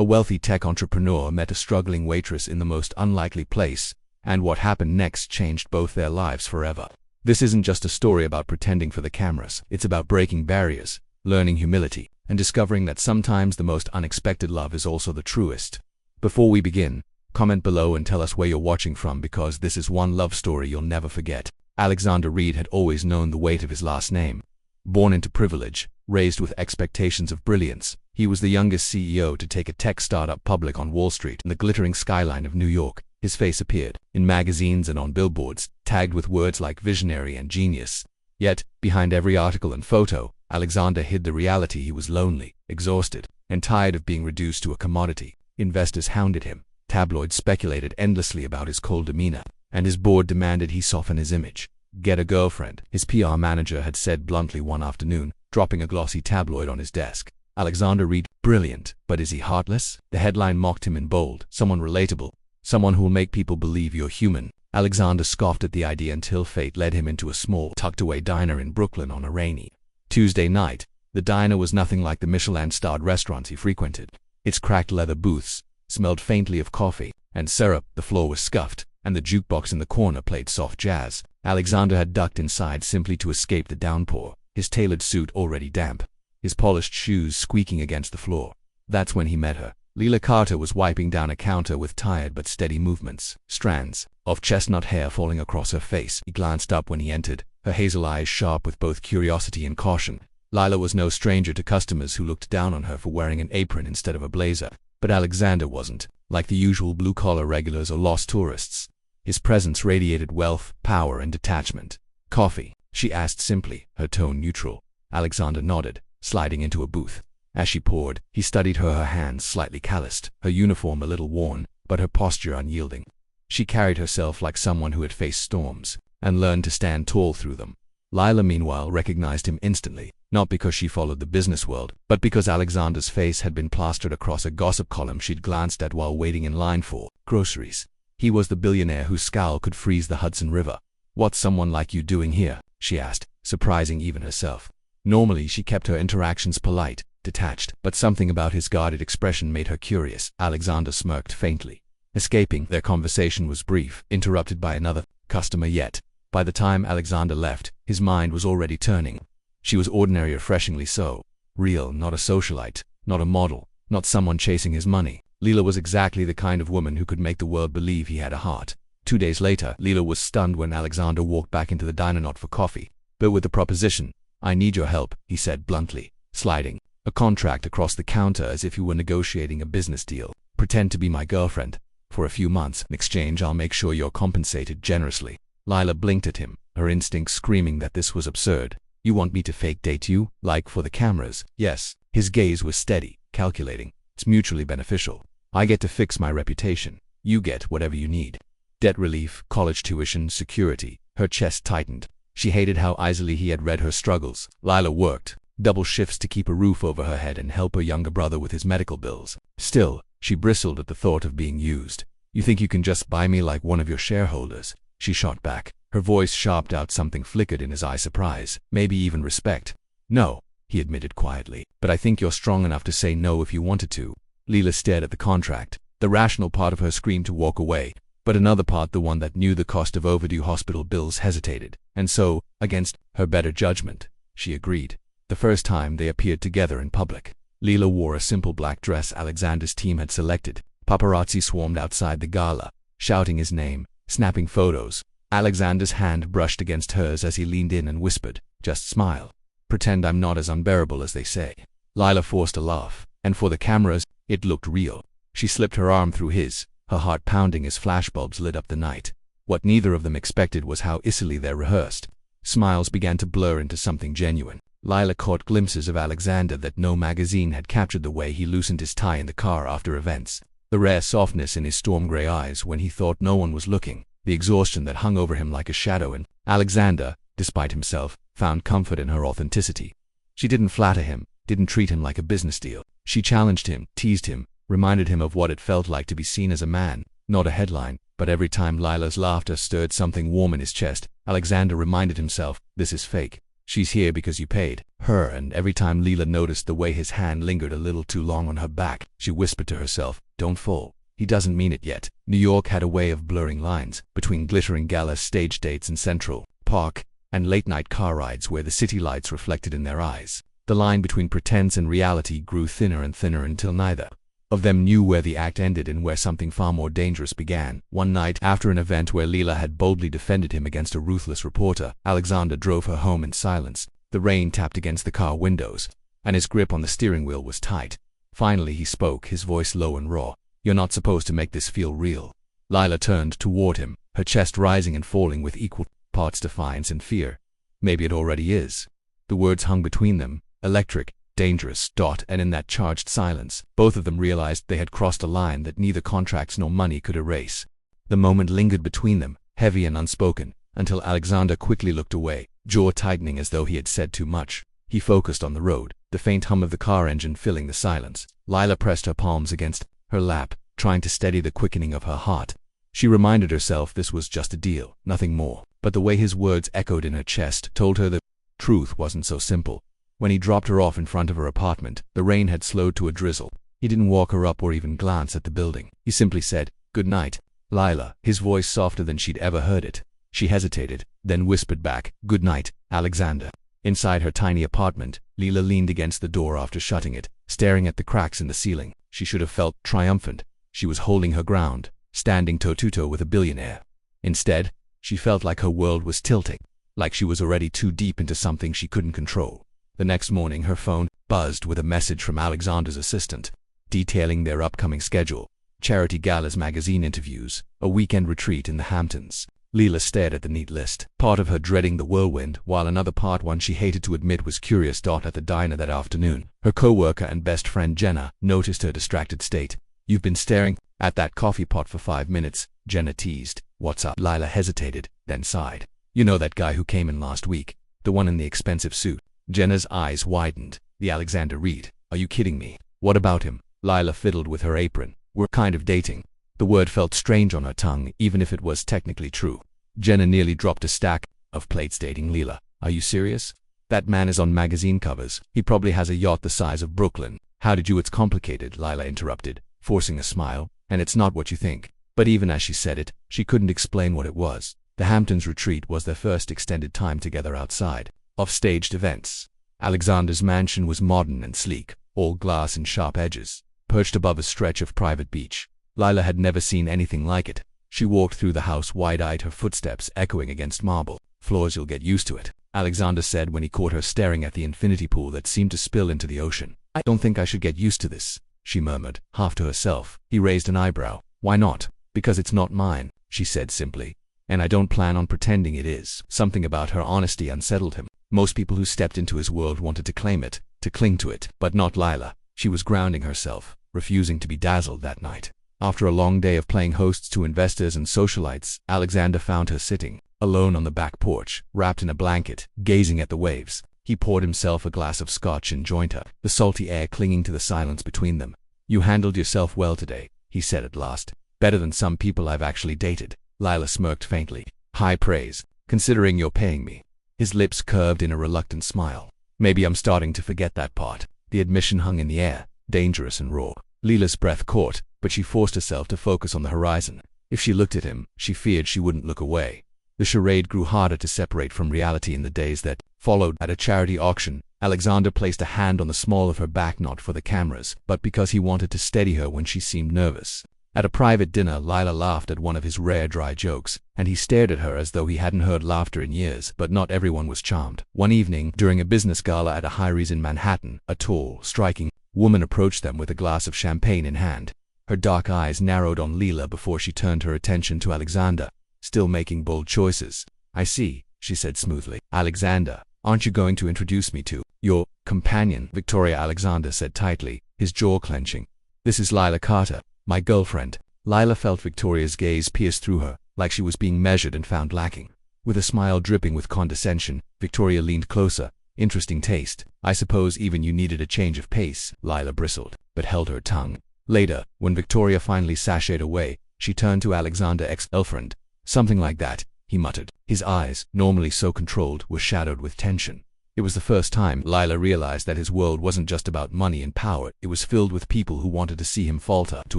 A wealthy tech entrepreneur met a struggling waitress in the most unlikely place, and what happened next changed both their lives forever. This isn't just a story about pretending for the cameras. It's about breaking barriers, learning humility, and discovering that sometimes the most unexpected love is also the truest. Before we begin, comment below and tell us where you're watching from, because this is one love story you'll never forget. Alexander Reed had always known the weight of his last name. Born into privilege, raised with expectations of brilliance, he was the youngest CEO to take a tech startup public on Wall Street in the glittering skyline of New York. His face appeared in magazines and on billboards, tagged with words like visionary and genius. Yet, behind every article and photo, Alexander hid the reality. He was lonely, exhausted, and tired of being reduced to a commodity. Investors hounded him, tabloids speculated endlessly about his cold demeanor, and his board demanded he soften his image. "Get a girlfriend," his PR manager had said bluntly one afternoon, dropping a glossy tabloid on his desk. Alexander Reed, brilliant, but is he heartless? The headline mocked him in bold. Someone relatable, someone who'll make people believe you're human. Alexander scoffed at the idea until fate led him into a small, tucked-away diner in Brooklyn on a rainy Tuesday night. The diner was nothing like the Michelin-starred restaurants he frequented. Its cracked leather booths smelled faintly of coffee and syrup, the floor was scuffed, and the jukebox in the corner played soft jazz. Alexander had ducked inside simply to escape the downpour, his tailored suit already damp, his polished shoes squeaking against the floor. That's when he met her. Lila Carter was wiping down a counter with tired but steady movements, strands of chestnut hair falling across her face. He glanced up when he entered, her hazel eyes sharp with both curiosity and caution. Lila was no stranger to customers who looked down on her for wearing an apron instead of a blazer, but Alexander wasn't. Like the usual blue-collar regulars or lost tourists, his presence radiated wealth, power, and detachment. "Coffee?" she asked simply, her tone neutral. Alexander nodded, sliding into a booth. As she poured, he studied her hands slightly calloused, her uniform a little worn, but her posture unyielding. She carried herself like someone who had faced storms and learned to stand tall through them. Lila, meanwhile, recognized him instantly, not because she followed the business world, but because Alexander's face had been plastered across a gossip column she'd glanced at while waiting in line for groceries. He was the billionaire whose scowl could freeze the Hudson River. "What's someone like you doing here?" she asked, surprising even herself. Normally, she kept her interactions polite, detached, but something about his guarded expression made her curious. Alexander smirked faintly. Escaping, their conversation was brief, interrupted by another customer. Yet, by the time Alexander left, his mind was already turning. She was ordinary, refreshingly so. Real, not a socialite, not a model, not someone chasing his money. Lila was exactly the kind of woman who could make the world believe he had a heart. 2 days later, Lila was stunned when Alexander walked back into the diner, not for coffee, but with the proposition. "I need your help," he said bluntly, sliding a contract across the counter as if he were negotiating a business deal. "Pretend to be my girlfriend for a few months. In exchange, I'll make sure you're compensated generously." Lila blinked at him, her instincts screaming that this was absurd. "You want me to fake date you? Like for the cameras?" "Yes." His gaze was steady, calculating. "It's mutually beneficial. I get to fix my reputation. You get whatever you need. Debt relief, college tuition, security." Her chest tightened. She hated how easily he had read her struggles. Lila worked double shifts to keep a roof over her head and help her younger brother with his medical bills. Still, she bristled at the thought of being used. "You think you can just buy me like one of your shareholders?" she shot back. Her voice sharped out. Something flickered in his eye, surprise, maybe even respect. "No," he admitted quietly, "but I think you're strong enough to say no if you wanted to." Lila stared at the contract. The rational part of her screamed to walk away, but another part, the one that knew the cost of overdue hospital bills, hesitated. And so, against her better judgment, she agreed. The first time they appeared together in public, Lila wore a simple black dress Alexander's team had selected. Paparazzi swarmed outside the gala, shouting his name, snapping photos. Alexander's hand brushed against hers as he leaned in and whispered, "Just smile. Pretend I'm not as unbearable as they say." Lila forced a laugh, and for the cameras, it looked real. She slipped her arm through his, her heart pounding as flashbulbs lit up the night. What neither of them expected was how easily they rehearsed. Smiles began to blur into something genuine. Lila caught glimpses of Alexander that no magazine had captured: the way he loosened his tie in the car after events, the rare softness in his storm-gray eyes when he thought no one was looking, the exhaustion that hung over him like a shadow. And Alexander, despite himself, found comfort in her authenticity. She didn't flatter him, didn't treat him like a business deal. She challenged him, teased him, reminded him of what it felt like to be seen as a man, not a headline. But every time Lila's laughter stirred something warm in his chest, Alexander reminded himself, this is fake. She's here because you paid her, and every time Lila noticed the way his hand lingered a little too long on her back, she whispered to herself, don't fall. He doesn't mean it yet. New York had a way of blurring lines between glittering gala stage dates in Central Park and late-night car rides where the city lights reflected in their eyes. The line between pretense and reality grew thinner and thinner until neither of them knew where the act ended and where something far more dangerous began. One night, after an event where Lila had boldly defended him against a ruthless reporter, Alexander drove her home in silence. The rain tapped against the car windows, and his grip on the steering wheel was tight. Finally he spoke, his voice low and raw. You're not supposed to make this feel real. Lila turned toward him, her chest rising and falling with equal parts defiance and fear. Maybe it already is. The words hung between them, electric, dangerous, and in that charged silence, both of them realized they had crossed a line that neither contracts nor money could erase. The moment lingered between them, heavy and unspoken, until Alexander quickly looked away, jaw tightening as though he had said too much. He focused on the road, the faint hum of the car engine filling the silence. Lila pressed her palms against her lap, trying to steady the quickening of her heart. She reminded herself this was just a deal, nothing more. But the way his words echoed in her chest told her the truth wasn't so simple. When he dropped her off in front of her apartment, the rain had slowed to a drizzle. He didn't walk her up or even glance at the building. He simply said, "Good night, Lila," his voice softer than she'd ever heard it. She hesitated, then whispered back, "Good night, Alexander." Inside her tiny apartment, Lila leaned against the door after shutting it, staring at the cracks in the ceiling. She should have felt triumphant. She was holding her ground, standing toe-to-toe with a billionaire. Instead, she felt like her world was tilting, like she was already too deep into something she couldn't control. The next morning her phone buzzed with a message from Alexander's assistant, detailing their upcoming schedule: charity galas, magazine interviews, a weekend retreat in the Hamptons. Lila stared at the neat list, part of her dreading the whirlwind, while another part, one she hated to admit, was curious. At the diner that afternoon, her co-worker and best friend Jenna noticed her distracted state. "You've been staring at that coffee pot for 5 minutes, Jenna teased. "What's up?" Lila hesitated, then sighed. "You know that guy who came in last week? The one in the expensive suit?" Jenna's eyes widened. "The Alexander Reed. Are you kidding me? What about him?" Lila fiddled with her apron. "We're kind of dating." The word felt strange on her tongue, even if it was technically true. Jenna nearly dropped a stack of plates. "Dating Lila? Are you serious? That man is on magazine covers. He probably has a yacht the size of Brooklyn." "How did you?" "It's complicated," Lila interrupted, forcing a smile, "and it's not what you think." But even as she said it, she couldn't explain what it was. The Hamptons retreat was their first extended time together outside of staged events. Alexander's mansion was modern and sleek, all glass and sharp edges, perched above a stretch of private beach. Lila had never seen anything like it. She walked through the house wide-eyed, her footsteps echoing against marble floors. "You'll get used to it," Alexander said when he caught her staring at the infinity pool that seemed to spill into the ocean. "I don't think I should get used to this," she murmured, half to herself. He raised an eyebrow. "Why not?" "Because it's not mine," she said simply. "And I don't plan on pretending it is." Something about her honesty unsettled him. Most people who stepped into his world wanted to claim it, to cling to it, but not Lila. She was grounding herself, refusing to be dazzled that night. After a long day of playing hosts to investors and socialites, Alexander found her sitting, alone on the back porch, wrapped in a blanket, gazing at the waves. He poured himself a glass of scotch and joined her, the salty air clinging to the silence between them. "You handled yourself well today," he said at last. "Better than some people I've actually dated." Lila smirked faintly. "High praise, considering you're paying me." His lips curved in a reluctant smile. "Maybe I'm starting to forget that part." The admission hung in the air, dangerous and raw. Lila's breath caught, but she forced herself to focus on the horizon. If she looked at him, she feared she wouldn't look away. The charade grew harder to separate from reality in the days that followed. At a charity auction, Alexander placed a hand on the small of her back, not for the cameras, but because he wanted to steady her when she seemed nervous. At a private dinner, Lila laughed at one of his rare dry jokes, and he stared at her as though he hadn't heard laughter in years. But not everyone was charmed. One evening, during a business gala at a high-rise in Manhattan, a tall, striking woman approached them with a glass of champagne in hand. Her dark eyes narrowed on Lila before she turned her attention to Alexander, still making bold choices. "I see," she said smoothly. "Alexander, aren't you going to introduce me to your companion?" "Victoria," Alexander said tightly, his jaw clenching. "This is Lila Carter, my girlfriend." Lila felt Victoria's gaze pierce through her, like she was being measured and found lacking. With a smile dripping with condescension, Victoria leaned closer. "Interesting taste. I suppose even you needed a change of pace." Lila bristled, but held her tongue. Later, when Victoria finally sashayed away, she turned to Alexander. "Ex-girlfriend." "Something like that," he muttered. His eyes, normally so controlled, were shadowed with tension. It was the first time Lila realized that his world wasn't just about money and power, it was filled with people who wanted to see him falter, to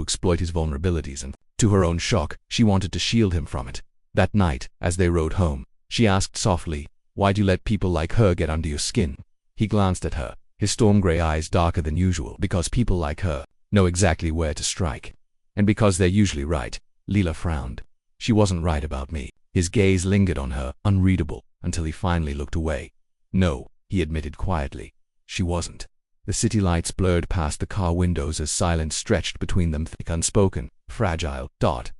exploit his vulnerabilities, and, to her own shock, she wanted to shield him from it. That night, as they rode home, she asked softly, "Why do you let people like her get under your skin?" He glanced at her, his storm gray eyes darker than usual. "Because people like her know exactly where to strike. And because they're usually right." Lila frowned. "She wasn't right about me." His gaze lingered on her, unreadable, until he finally looked away. "No," he admitted quietly. "She wasn't." The city lights blurred past the car windows as silence stretched between them, thick, unspoken, fragile,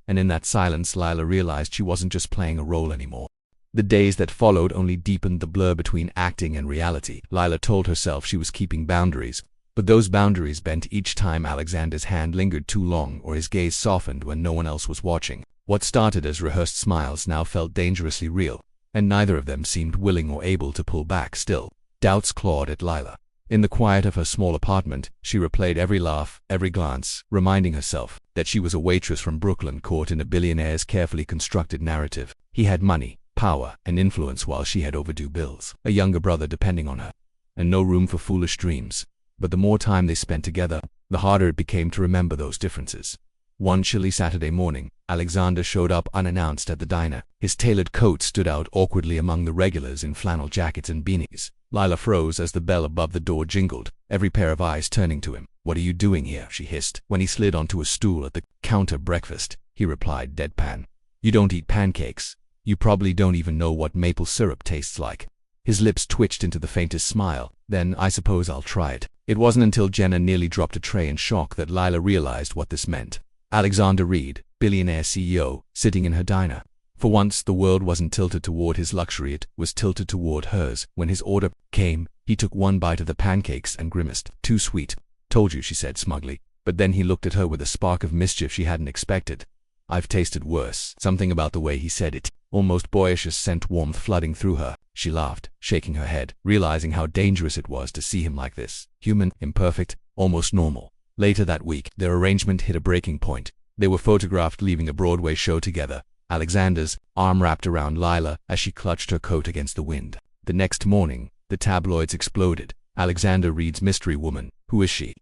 and in that silence Lila realized she wasn't just playing a role anymore. The days that followed only deepened the blur between acting and reality. Lila told herself she was keeping boundaries, but those boundaries bent each time Alexander's hand lingered too long or his gaze softened when no one else was watching. What started as rehearsed smiles now felt dangerously real, and neither of them seemed willing or able to pull back. Still, doubts clawed at Lila. In the quiet of her small apartment, she replayed every laugh, every glance, reminding herself that she was a waitress from Brooklyn caught in a billionaire's carefully constructed narrative. He had money, power, and influence while she had overdue bills, a younger brother depending on her, and no room for foolish dreams. But the more time they spent together, the harder it became to remember those differences. One chilly Saturday morning, Alexander showed up unannounced at the diner. His tailored coat stood out awkwardly among the regulars in flannel jackets and beanies. Lila froze as the bell above the door jingled, every pair of eyes turning to him. "What are you doing here?" she hissed. When he slid onto a stool at the counter. "Breakfast," he replied deadpan. "You don't eat pancakes. You probably don't even know what maple syrup tastes like." His lips twitched into the faintest smile. "Then I suppose I'll try it." It wasn't until Jenna nearly dropped a tray in shock that Lila realized what this meant. Alexander Reed, billionaire CEO, sitting in her diner. For once, the world wasn't tilted toward his luxury, it was tilted toward hers. When his order came, he took one bite of the pancakes and grimaced. "Too sweet." "Told you," she said smugly. But then he looked at her with a spark of mischief she hadn't expected. "I've tasted worse." Something about the way he said it, almost boyish, sent warmth flooding through her. She laughed, shaking her head, realizing how dangerous it was to see him like this. Human, imperfect, almost normal. Later that week, their arrangement hit a breaking point. They were photographed leaving a Broadway show together, Alexander's arm wrapped around Lila as she clutched her coat against the wind. The next morning, the tabloids exploded. Alexander Reed's mystery woman. Who is she?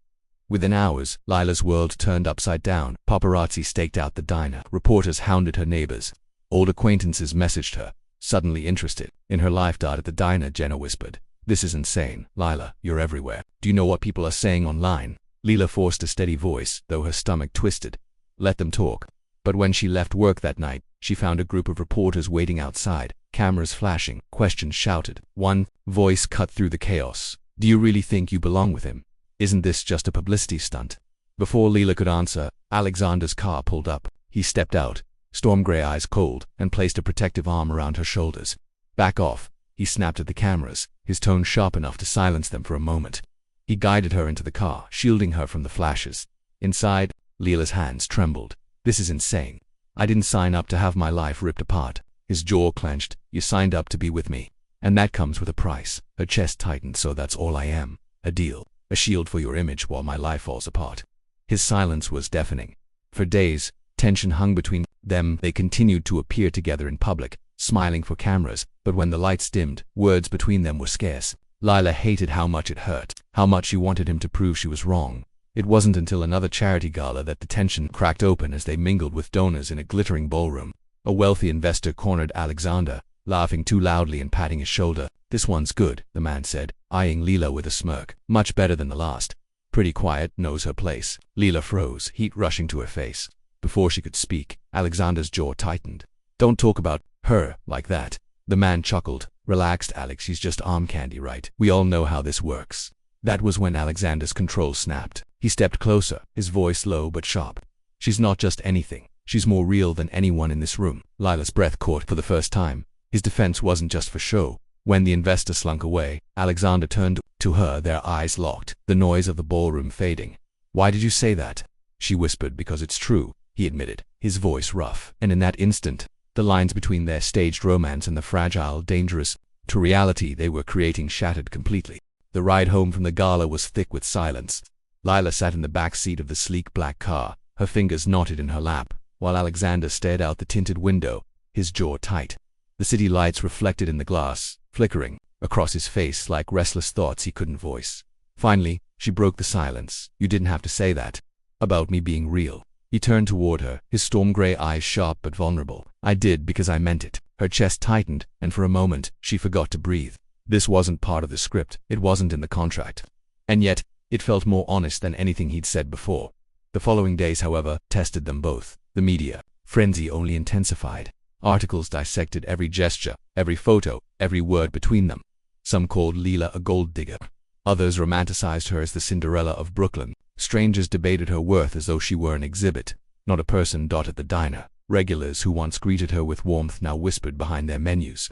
Within hours, Lila's world turned upside down. Paparazzi staked out the diner. Reporters hounded her neighbors. Old acquaintances messaged her, suddenly interested in her life. At the diner, Jenna whispered, "This is insane. Lila, you're everywhere. Do you know what people are saying online?" Lila forced a steady voice, though her stomach twisted. "Let them talk." But when she left work that night, she found a group of reporters waiting outside, cameras flashing, questions shouted. One voice cut through the chaos. "Do you really think you belong with him? Isn't this just a publicity stunt?" Before Lila could answer, Alexander's car pulled up. He stepped out, storm gray eyes cold, and placed a protective arm around her shoulders. "Back off," he snapped at the cameras, his tone sharp enough to silence them for a moment. He guided her into the car, shielding her from the flashes. Inside, Lila's hands trembled. "This is insane. I didn't sign up to have my life ripped apart." His jaw clenched. "You signed up to be with me. And that comes with a price." Her chest tightened. "So that's all I am. A deal. A shield for your image while my life falls apart." His silence was deafening. For days, tension hung between them. They continued to appear together in public, smiling for cameras, but when the lights dimmed, words between them were scarce. Lila hated how much it hurt, how much she wanted him to prove she was wrong. It wasn't until another charity gala that the tension cracked open as they mingled with donors in a glittering ballroom. A wealthy investor cornered Alexander, laughing too loudly and patting his shoulder. "This one's good," the man said, eyeing Lila with a smirk. "Much better than the last. Pretty quiet, knows her place." Lila froze, heat rushing to her face. Before she could speak, Alexander's jaw tightened. "Don't talk about her like that." The man chuckled. "Relaxed, Alex, she's just arm candy, right? We all know how this works." That was when Alexander's control snapped. He stepped closer, his voice low but sharp. "She's not just anything. She's more real than anyone in this room." Lila's breath caught for the first time. His defense wasn't just for show. When the investor slunk away, Alexander turned to her, their eyes locked, the noise of the ballroom fading. "Why did you say that?" She whispered. "Because it's true," he admitted, his voice rough. And in that instant, the lines between their staged romance and the fragile, dangerous, to reality they were creating shattered completely. The ride home from the gala was thick with silence. Lila sat in the back seat of the sleek black car, her fingers knotted in her lap, while Alexander stared out the tinted window, his jaw tight. The city lights reflected in the glass, flickering, across his face like restless thoughts he couldn't voice. Finally, she broke the silence. "You didn't have to say that. About me being real." He turned toward her, his storm gray eyes sharp but vulnerable. "I did because I meant it." Her chest tightened, and for a moment, she forgot to breathe. This wasn't part of the script. It wasn't in the contract. And yet, it felt more honest than anything he'd said before. The following days, however, tested them both. The media frenzy only intensified. Articles dissected every gesture, every photo, every word between them. Some called Lila a gold digger. Others romanticized her as the Cinderella of Brooklyn. Strangers debated her worth as though she were an exhibit, not a person. At the diner, regulars who once greeted her with warmth now whispered behind their menus.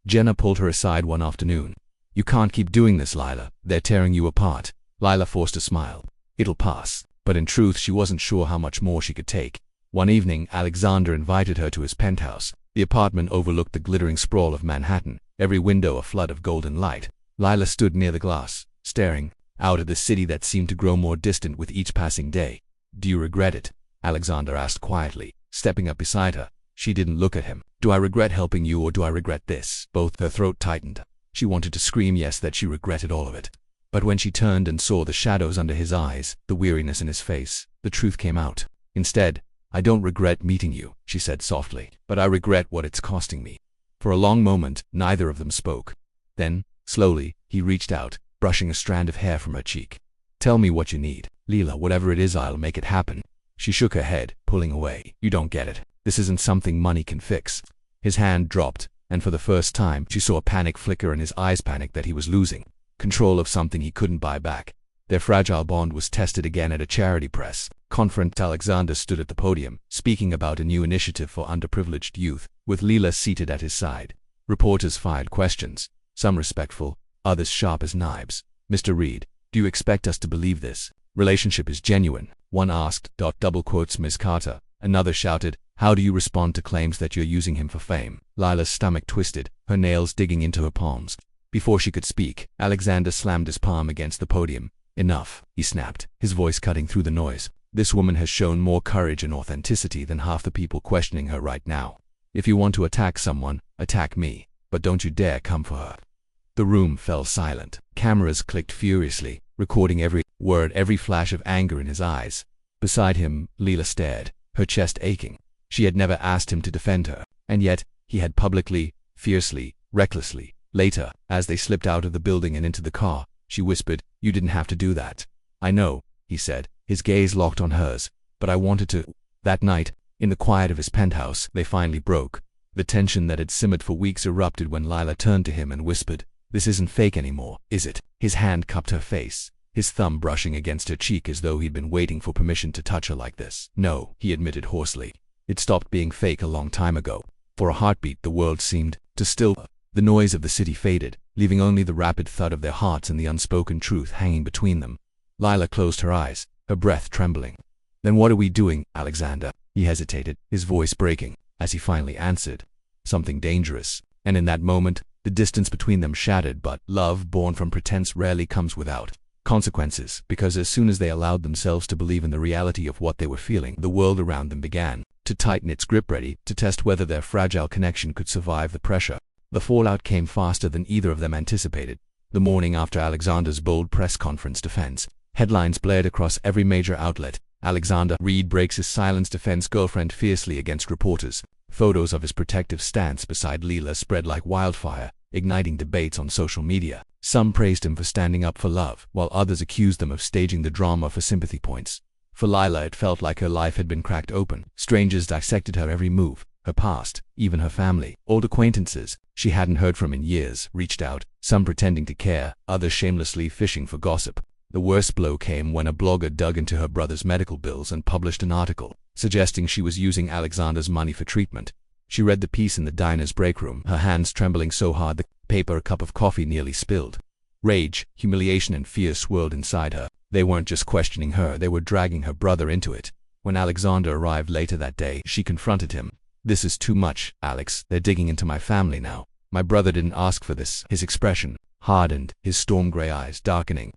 Jenna pulled her aside one afternoon. "You can't keep doing this, Lila. They're tearing you apart." Lila forced a smile. "It'll pass." But in truth, she wasn't sure how much more she could take. One evening, Alexander invited her to his penthouse. The apartment overlooked the glittering sprawl of Manhattan, every window a flood of golden light. Lila stood near the glass, staring out at the city that seemed to grow more distant with each passing day. "Do you regret it?" Alexander asked quietly, stepping up beside her. She didn't look at him. "Do I regret helping you, or do I regret this?" Both. Her throat tightened. She wanted to scream yes, that she regretted all of it. But when she turned and saw the shadows under his eyes, the weariness in his face, the truth came out. Instead, "I don't regret meeting you," she said softly, "but I regret what it's costing me." For a long moment, neither of them spoke. Then, slowly, he reached out, brushing a strand of hair from her cheek. "Tell me what you need, Lila. Whatever it is, I'll make it happen." She shook her head, pulling away. "You don't get it. This isn't something money can fix." His hand dropped, and for the first time, she saw a panic flicker in his eyes, panic that he was losing control of something he couldn't buy back. Their fragile bond was tested again at a charity press conference. Alexander stood at the podium, speaking about a new initiative for underprivileged youth, with Lila seated at his side. Reporters fired questions, some respectful, others sharp as knives. "Mr. Reed, do you expect us to believe this relationship is genuine?" One asked. Double quotes Ms. Carter. Another shouted, "How do you respond to claims that you're using him for fame?" Lila's stomach twisted, her nails digging into her palms. Before she could speak, Alexander slammed his palm against the podium. "Enough," he snapped, his voice cutting through the noise. "This woman has shown more courage and authenticity than half the people questioning her right now. If you want to attack someone, attack me, but don't you dare come for her." The room fell silent. Cameras clicked furiously, recording every word, every flash of anger in his eyes. Beside him, Lila stared, her chest aching. She had never asked him to defend her, and yet he had publicly, fiercely, recklessly. Later, as they slipped out of the building and into the car, she whispered, "You didn't have to do that." "I know," he said, his gaze locked on hers, "but I wanted to." That night, in the quiet of his penthouse, they finally broke. The tension that had simmered for weeks erupted when Lila turned to him and whispered, "This isn't fake anymore, is it?" His hand cupped her face, his thumb brushing against her cheek as though he'd been waiting for permission to touch her like this. "No," he admitted hoarsely. "It stopped being fake a long time ago." For a heartbeat, the world seemed to still. The noise of the city faded, leaving only the rapid thud of their hearts and the unspoken truth hanging between them. Lila closed her eyes, her breath trembling. "Then what are we doing, Alexander?" He hesitated, his voice breaking, as he finally answered, "Something dangerous." And in that moment, the distance between them shattered. But love born from pretense rarely comes without consequences, because as soon as they allowed themselves to believe in the reality of what they were feeling, the world around them began to tighten its grip, ready to test whether their fragile connection could survive the pressure. The fallout came faster than either of them anticipated. The morning after Alexander's bold press conference defense, headlines blared across every major outlet. "Alexander Reed breaks his silence, defends girlfriend fiercely against reporters." Photos of his protective stance beside Lila spread like wildfire, igniting debates on social media. Some praised him for standing up for love, while others accused them of staging the drama for sympathy points. For Lila, it felt like her life had been cracked open. Strangers dissected her every move, her past, even her family. Old acquaintances she hadn't heard from in years reached out, some pretending to care, others shamelessly fishing for gossip. The worst blow came when a blogger dug into her brother's medical bills and published an article suggesting she was using Alexander's money for treatment. She read the piece in the diner's break room, her hands trembling so hard the paper cup of coffee nearly spilled. Rage, humiliation, and fear swirled inside her. They weren't just questioning her, they were dragging her brother into it. When Alexander arrived later that day, she confronted him. "This is too much, Alex. They're digging into my family now. My brother didn't ask for this." His expression hardened, his storm gray eyes darkening.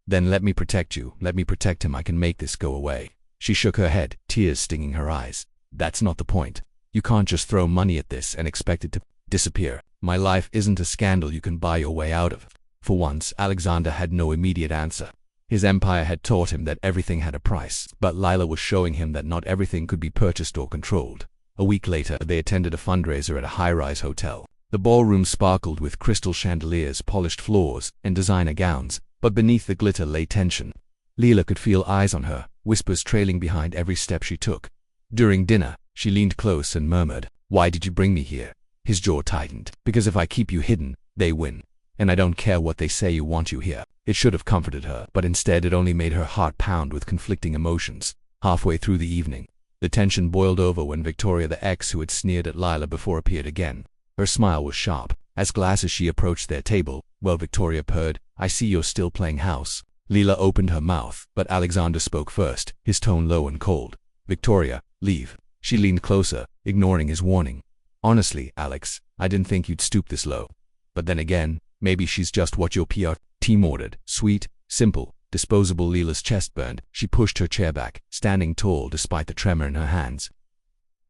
"Then let me protect you. Let me protect him. I can make this go away." She shook her head, tears stinging her eyes. "That's not the point. You can't just throw money at this and expect it to Disappear. My life isn't a scandal you can buy your way out of. For once, Alexander had no immediate answer. His empire had taught him that everything had a price, but Lila was showing him that not everything could be purchased or controlled. A week later, they attended a fundraiser at a high-rise hotel. The ballroom sparkled with crystal chandeliers, polished floors, and designer gowns, but beneath the glitter lay tension. Lila could feel eyes on her, whispers trailing behind every step she took. During dinner, she leaned close and murmured, "Why did you bring me here?" His jaw tightened. "Because if I keep you hidden, they win. And I don't care what they say you want you here." It should have comforted her, but instead it only made her heart pound with conflicting emotions. Halfway through the evening, the tension boiled over when Victoria, the ex who had sneered at Lila before, appeared again. Her smile was sharp. As glass as she approached their table, "Well," Victoria purred, "I see you're still playing house." Lila opened her mouth, but Alexander spoke first, his tone low and cold. "Victoria, leave." She leaned closer, ignoring his warning. "Honestly, Alex, I didn't think you'd stoop this low. But then again, maybe she's just what your PR team ordered. Sweet, simple, disposable." Lila's chest burned. She pushed her chair back, standing tall despite the tremor in her hands.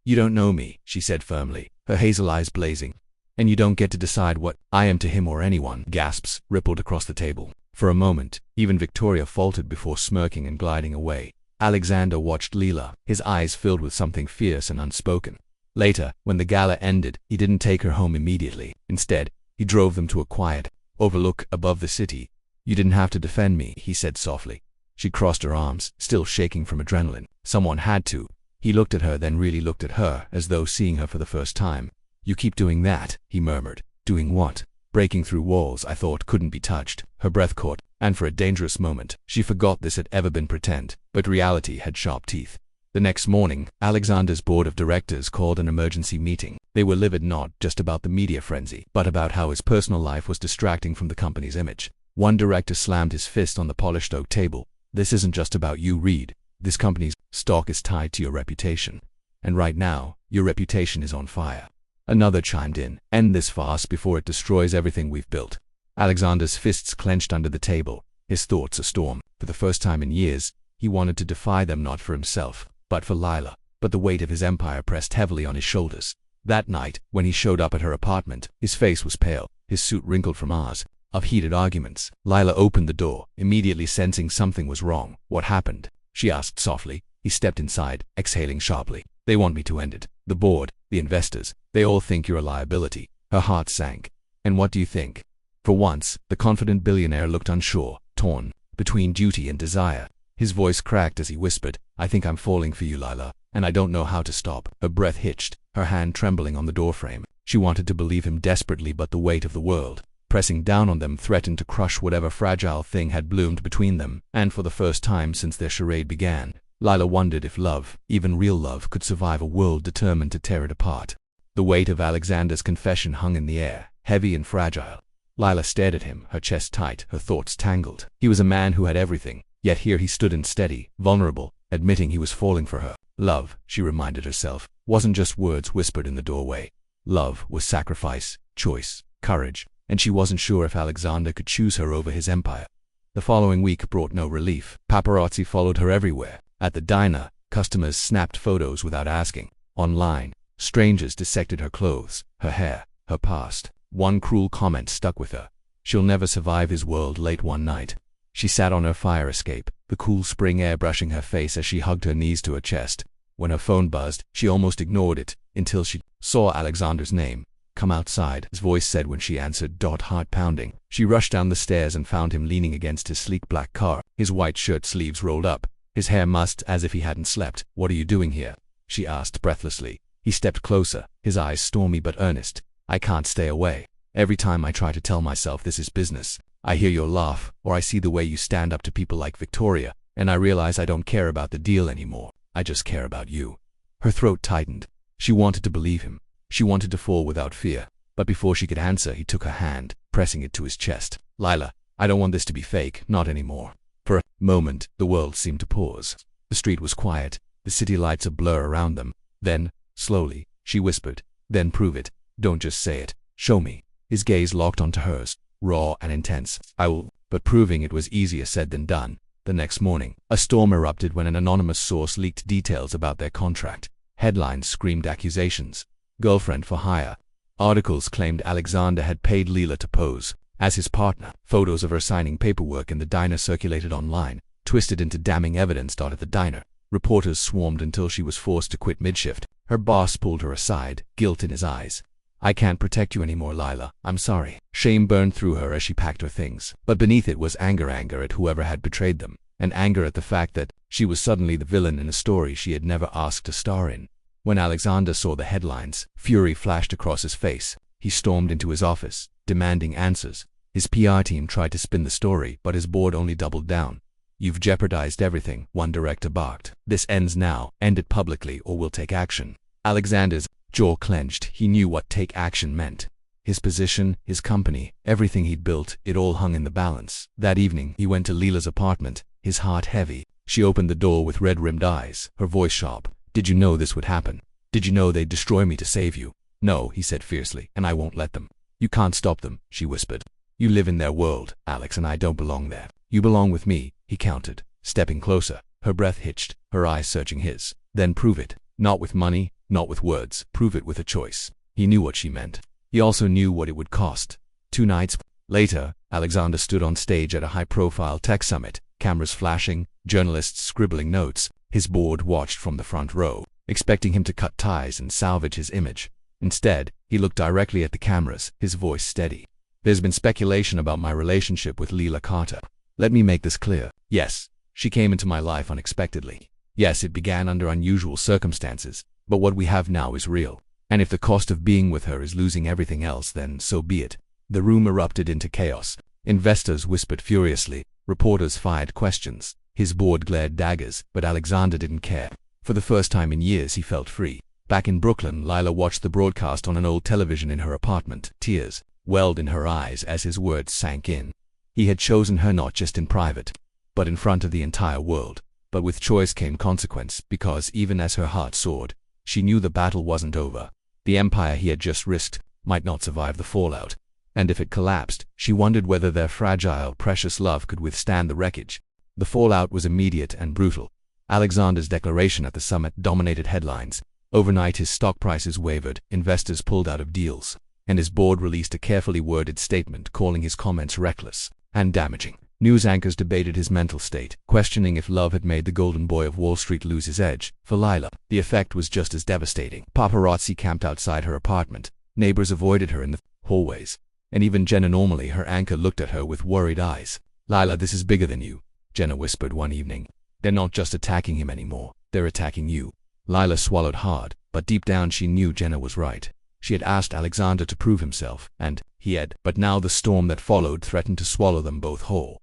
"You don't know me," she said firmly, her hazel eyes blazing. "And you don't get to decide what I am to him or anyone." Gasps rippled across the table. For a moment, even Victoria faltered before smirking and gliding away. Alexander watched Lila, his eyes filled with something fierce and unspoken. Later, when the gala ended, he didn't take her home immediately. Instead, he drove them to a quiet overlook above the city. "You didn't have to defend me," he said softly. She crossed her arms, still shaking from adrenaline. "Someone had to." He looked at her, then really looked at her, as though seeing her for the first time. "You keep doing that," he murmured. "Doing what?" "Breaking through walls I thought couldn't be touched." Her breath caught, and for a dangerous moment, she forgot this had ever been pretend. But reality had sharp teeth. The next morning, Alexander's board of directors called an emergency meeting. They were livid not just about the media frenzy, but about how his personal life was distracting from the company's image. One director slammed his fist on the polished oak table. "This isn't just about you, Reed. This company's stock is tied to your reputation. And right now, your reputation is on fire." Another chimed in, "End this fast before it destroys everything we've built." Alexander's fists clenched under the table, his thoughts a storm. For the first time in years, he wanted to defy them, not for himself, but for Lila. But the weight of his empire pressed heavily on his shoulders. That night, when he showed up at her apartment, his face was pale, his suit wrinkled from hours of heated arguments. Lila opened the door, immediately sensing something was wrong. "What happened?" she asked softly. He stepped inside, exhaling sharply. "They want me to end it. The board, the investors, they all think you're a liability." Her heart sank. "And what do you think?" For once, the confident billionaire looked unsure, torn between duty and desire. His voice cracked as he whispered, "I think I'm falling for you, Lila, and I don't know how to stop." Her breath hitched, her hand trembling on the doorframe. She wanted to believe him desperately, but the weight of the world pressing down on them threatened to crush whatever fragile thing had bloomed between them. And for the first time since their charade began, Lila wondered if love, even real love, could survive a world determined to tear it apart. The weight of Alexander's confession hung in the air, heavy and fragile. Lila stared at him, her chest tight, her thoughts tangled. He was a man who had everything, yet here he stood unsteady, vulnerable, admitting he was falling for her. Love, she reminded herself, wasn't just words whispered in the doorway. Love was sacrifice, choice, courage, and she wasn't sure if Alexander could choose her over his empire. The following week brought no relief. Paparazzi followed her everywhere. At the diner, customers snapped photos without asking. Online, strangers dissected her clothes, her hair, her past. One cruel comment stuck with her. "She'll never survive his world." Late one night, she sat on her fire escape, the cool spring air brushing her face as she hugged her knees to her chest. When her phone buzzed, she almost ignored it, until she saw Alexander's name. "Come outside," his voice said when she answered, heart pounding. She rushed down the stairs and found him leaning against his sleek black car, his white shirt sleeves rolled up, his hair mussed as if he hadn't slept. "What are you doing here?" she asked breathlessly. He stepped closer, his eyes stormy but earnest. "I can't stay away. Every time I try to tell myself this is business, I hear your laugh, or I see the way you stand up to people like Victoria, and I realize I don't care about the deal anymore. I just care about you." Her throat tightened. She wanted to believe him. She wanted to fall without fear. But before she could answer, he took her hand, pressing it to his chest. "Lila, I don't want this to be fake, not anymore." For a moment, the world seemed to pause. The street was quiet, the city lights a blur around them. Then, slowly, she whispered, "Then prove it. Don't just say it. Show me." His gaze locked onto hers, raw and intense. "I will." But proving it was easier said than done. The next morning, a storm erupted when an anonymous source leaked details about their contract. Headlines screamed accusations. Girlfriend for hire. Articles claimed Alexander had paid Lila to pose as his partner. Photos of her signing paperwork in the diner circulated online, twisted into damning evidence. At the diner, reporters swarmed until she was forced to quit mid-shift. Her boss pulled her aside, guilt in his eyes. "I can't protect you anymore, Lila. I'm sorry." Shame burned through her as she packed her things. But beneath it was anger at whoever had betrayed them, and anger at the fact that she was suddenly the villain in a story she had never asked to star in. When Alexander saw the headlines, fury flashed across his face. He stormed into his office, demanding answers. His PR team tried to spin the story, but his board only doubled down. "You've jeopardized everything," one director barked. "This ends now. End it publicly or we'll take action." Alexander's jaw clenched. He knew what take action meant. His position, his company, everything he'd built, it all hung in the balance. That evening, he went to Lila's apartment, his heart heavy. She opened the door with red-rimmed eyes, her voice sharp. "Did you know this would happen? Did you know they'd destroy me to save you?" "No," he said fiercely, "and I won't let them." "You can't stop them," she whispered. "You live in their world, Alex, and I don't belong there." "You belong with me," he countered, stepping closer. Her breath hitched, her eyes searching his. "Then prove it. Not with money, not with words. Prove it with a choice." He knew what she meant. He also knew what it would cost. 2 nights later, Alexander stood on stage at a high-profile tech summit, cameras flashing, journalists scribbling notes. His board watched from the front row, expecting him to cut ties and salvage his image. Instead, he looked directly at the cameras, his voice steady. "There's been speculation about my relationship with Lila Carter. Let me make this clear. Yes, she came into my life unexpectedly. Yes, it began under unusual circumstances, but what we have now is real. And if the cost of being with her is losing everything else, then so be it." The room erupted into chaos. Investors whispered furiously. Reporters fired questions. His board glared daggers, but Alexander didn't care. For the first time in years, he felt free. Back in Brooklyn, Lila watched the broadcast on an old television in her apartment. Tears welled in her eyes as his words sank in. He had chosen her not just in private, but in front of the entire world. But with choice came consequence, because even as her heart soared, she knew the battle wasn't over. The empire he had just risked might not survive the fallout. And if it collapsed, she wondered whether their fragile, precious love could withstand the wreckage. The fallout was immediate and brutal. Alexander's declaration at the summit dominated headlines. Overnight, his stock prices wavered, investors pulled out of deals, and his board released a carefully worded statement calling his comments reckless and damaging. News anchors debated his mental state, questioning if love had made the golden boy of Wall Street lose his edge. For Lila, the effect was just as devastating. Paparazzi camped outside her apartment. Neighbors avoided her in the hallways. And even Jenna, normally her anchor, looked at her with worried eyes. "Lila, this is bigger than you," Jenna whispered one evening. "They're not just attacking him anymore. They're attacking you." Lila swallowed hard, but deep down she knew Jenna was right. She had asked Alexander to prove himself, and he had. But now the storm that followed threatened to swallow them both whole.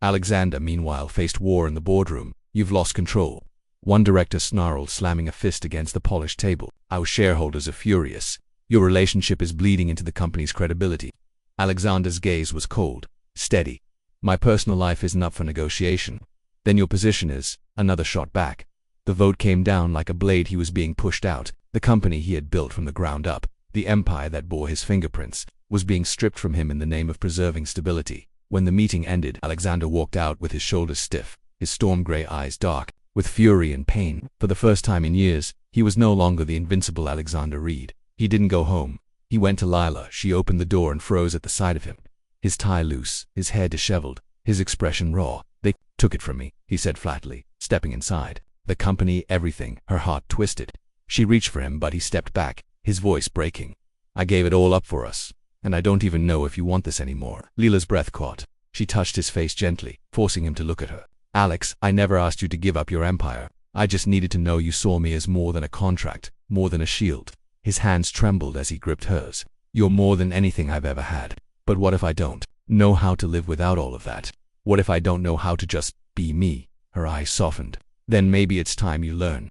Alexander, meanwhile, faced war in the boardroom. "You've lost control," one director snarled, slamming a fist against the polished table. "Our shareholders are furious. Your relationship is bleeding into the company's credibility." Alexander's gaze was cold, steady. "My personal life isn't up for negotiation." "Then your position is." Another shot back. The vote came down like a blade. He was being pushed out. The company he had built from the ground up, the empire that bore his fingerprints, was being stripped from him in the name of preserving stability. When the meeting ended, Alexander walked out with his shoulders stiff, his storm-gray eyes dark with fury and pain. For the first time in years, he was no longer the invincible Alexander Reed. He didn't go home. He went to Lila. She opened the door and froze at the sight of him. His tie loose, his hair disheveled, his expression raw. "They took it from me," he said flatly, stepping inside. "The company, everything." Her heart twisted. She reached for him, but he stepped back, his voice breaking. "I gave it all up for us, and I don't even know if you want this anymore." Lila's breath caught. She touched his face gently, forcing him to look at her. "Alex, I never asked you to give up your empire. I just needed to know you saw me as more than a contract, more than a shield." His hands trembled as he gripped hers. "You're more than anything I've ever had. But what if I don't know how to live without all of that? What if I don't know how to just be me?" Her eyes softened. "Then maybe it's time you learn."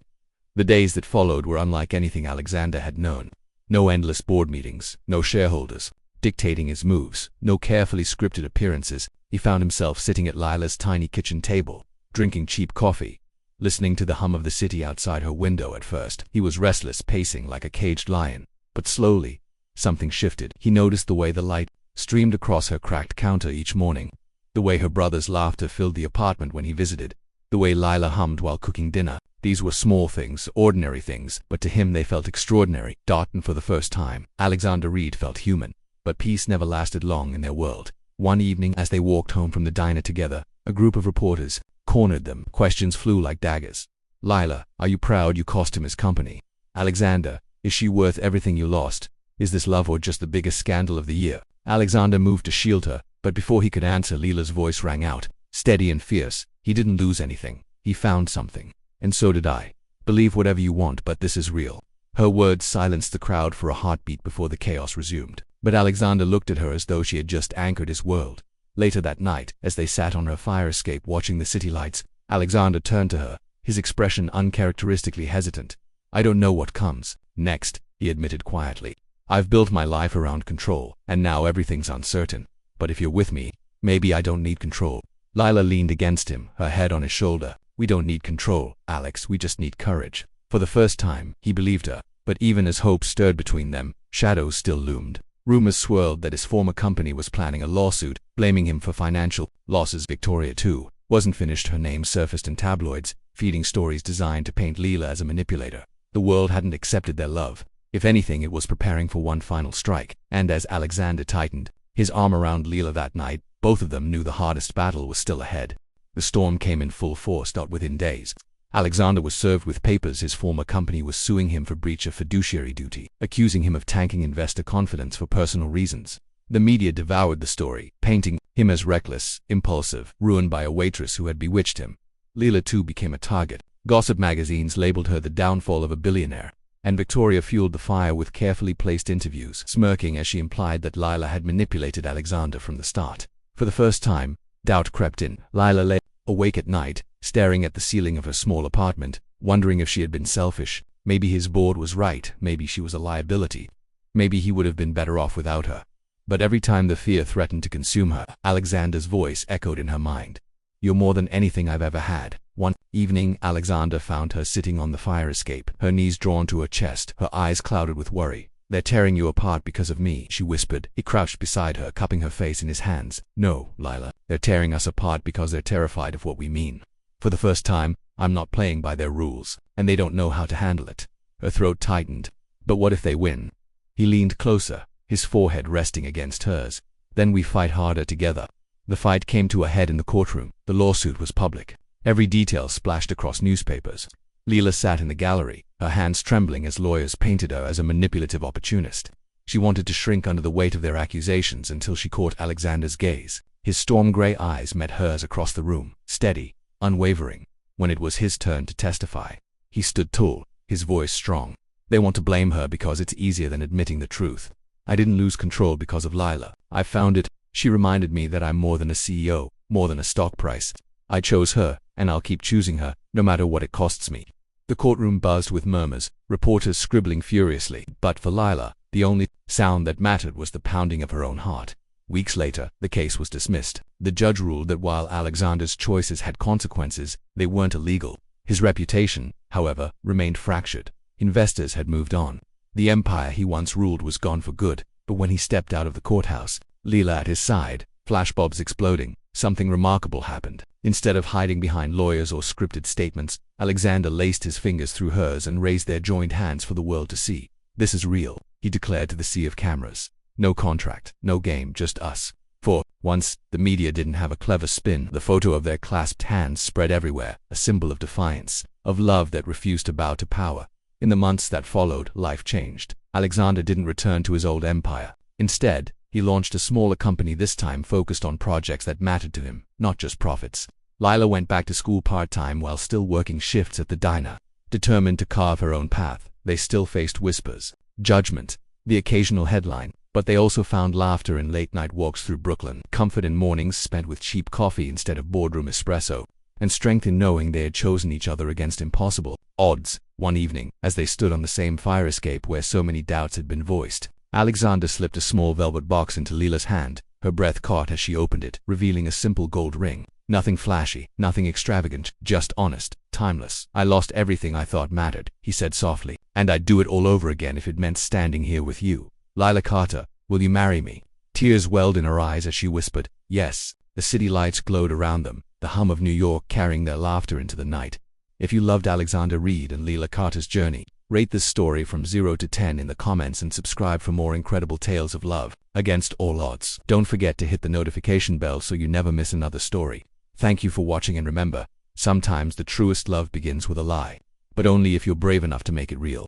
The days that followed were unlike anything Alexander had known. No endless board meetings, no shareholders dictating his moves, no carefully scripted appearances. He found himself sitting at Lila's tiny kitchen table, drinking cheap coffee, listening to the hum of the city outside her window. At first, he was restless, pacing like a caged lion. But slowly, something shifted. He noticed the way the light streamed across her cracked counter each morning, the way her brother's laughter filled the apartment when he visited, the way Lila hummed while cooking dinner. These were small things, ordinary things, but to him they felt extraordinary. And for the first time, Alexander Reed felt human. But peace never lasted long in their world. One evening, as they walked home from the diner together, a group of reporters cornered them. Questions flew like daggers. Lila, are you proud you cost him his company? Alexander, is she worth everything you lost? Is this love or just the biggest scandal of the year? Alexander moved to shield her, but before he could answer, Lila's voice rang out, steady and fierce. He didn't lose anything. He found something. And so did I. Believe whatever you want, but this is real. Her words silenced the crowd for a heartbeat before the chaos resumed. But Alexander looked at her as though she had just anchored his world. Later that night, as they sat on her fire escape watching the city lights, Alexander turned to her, his expression uncharacteristically hesitant. I don't know what comes next, he admitted quietly. I've built my life around control, and now everything's uncertain. But if you're with me, maybe I don't need control. Lila leaned against him, her head on his shoulder. We don't need control, Alex, we just need courage. For the first time, he believed her. But even as hope stirred between them, shadows still loomed. Rumors swirled that his former company was planning a lawsuit, blaming him for financial losses. Victoria, too, wasn't finished. Her name surfaced in tabloids, feeding stories designed to paint Lila as a manipulator. The world hadn't accepted their love. If anything, it was preparing for one final strike. And as Alexander tightened his arm around Lila that night, both of them knew the hardest battle was still ahead. The storm came in full force. Within days, Alexander was served with papers. His former company was suing him for breach of fiduciary duty, accusing him of tanking investor confidence for personal reasons. The media devoured the story, painting him as reckless, impulsive, ruined by a waitress who had bewitched him. Lila too became a target. Gossip magazines labeled her the downfall of a billionaire, and Victoria fueled the fire with carefully placed interviews, smirking as she implied that Lila had manipulated Alexander from the start. For the first time, doubt crept in. Lila lay awake at night, staring at the ceiling of her small apartment, wondering if she had been selfish. Maybe his board was right, maybe she was a liability. Maybe he would have been better off without her. But every time the fear threatened to consume her, Alexander's voice echoed in her mind. You're more than anything I've ever had. One evening, Alexander found her sitting on the fire escape, her knees drawn to her chest, her eyes clouded with worry. They're tearing you apart because of me, she whispered. He crouched beside her, cupping her face in his hands. No, Lila, they're tearing us apart because they're terrified of what we mean. For the first time, I'm not playing by their rules, and they don't know how to handle it. Her throat tightened. But what if they win? He leaned closer, his forehead resting against hers. Then we fight harder together. The fight came to a head in the courtroom. The lawsuit was public. Every detail splashed across newspapers. Lila sat in the gallery, her hands trembling as lawyers painted her as a manipulative opportunist. She wanted to shrink under the weight of their accusations until she caught Alexander's gaze. His storm-gray eyes met hers across the room, steady, unwavering. When it was his turn to testify, he stood tall, his voice strong. They want to blame her because it's easier than admitting the truth. I didn't lose control because of Lila. I found it. She reminded me that I'm more than a CEO, more than a stock price. I chose her, and I'll keep choosing her, no matter what it costs me. The courtroom buzzed with murmurs, reporters scribbling furiously. But for Lila, the only sound that mattered was the pounding of her own heart. Weeks later, the case was dismissed. The judge ruled that while Alexander's choices had consequences, they weren't illegal. His reputation, however, remained fractured. Investors had moved on. The empire he once ruled was gone for good. But when he stepped out of the courthouse, Lila at his side, flashbulbs exploding, something remarkable happened. Instead of hiding behind lawyers or scripted statements, Alexander laced his fingers through hers and raised their joined hands for the world to see. This is real, he declared to the sea of cameras. No contract, no game, just us. For once, the media didn't have a clever spin. The photo of their clasped hands spread everywhere, a symbol of defiance, of love that refused to bow to power. In the months that followed, life changed. Alexander didn't return to his old empire. Instead, he launched a smaller company, this time focused on projects that mattered to him, not just profits. Lila went back to school part-time while still working shifts at the diner. Determined to carve her own path, they still faced whispers, judgment, the occasional headline, but they also found laughter in late-night walks through Brooklyn, comfort in mornings spent with cheap coffee instead of boardroom espresso, and strength in knowing they had chosen each other against impossible odds. One evening, as they stood on the same fire escape where so many doubts had been voiced, Alexander slipped a small velvet box into Lila's hand. Her breath caught as she opened it, revealing a simple gold ring. Nothing flashy, nothing extravagant, just honest, timeless. I lost everything I thought mattered, he said softly, and I'd do it all over again if it meant standing here with you. Lila Carter, will you marry me? Tears welled in her eyes as she whispered, yes. The city lights glowed around them, the hum of New York carrying their laughter into the night. If you loved Alexander Reed and Lila Carter's journey, rate this story from 0 to 10 in the comments and subscribe for more incredible tales of love against all odds. Don't forget to hit the notification bell so you never miss another story. Thank you for watching, and remember, sometimes the truest love begins with a lie, but only if you're brave enough to make it real.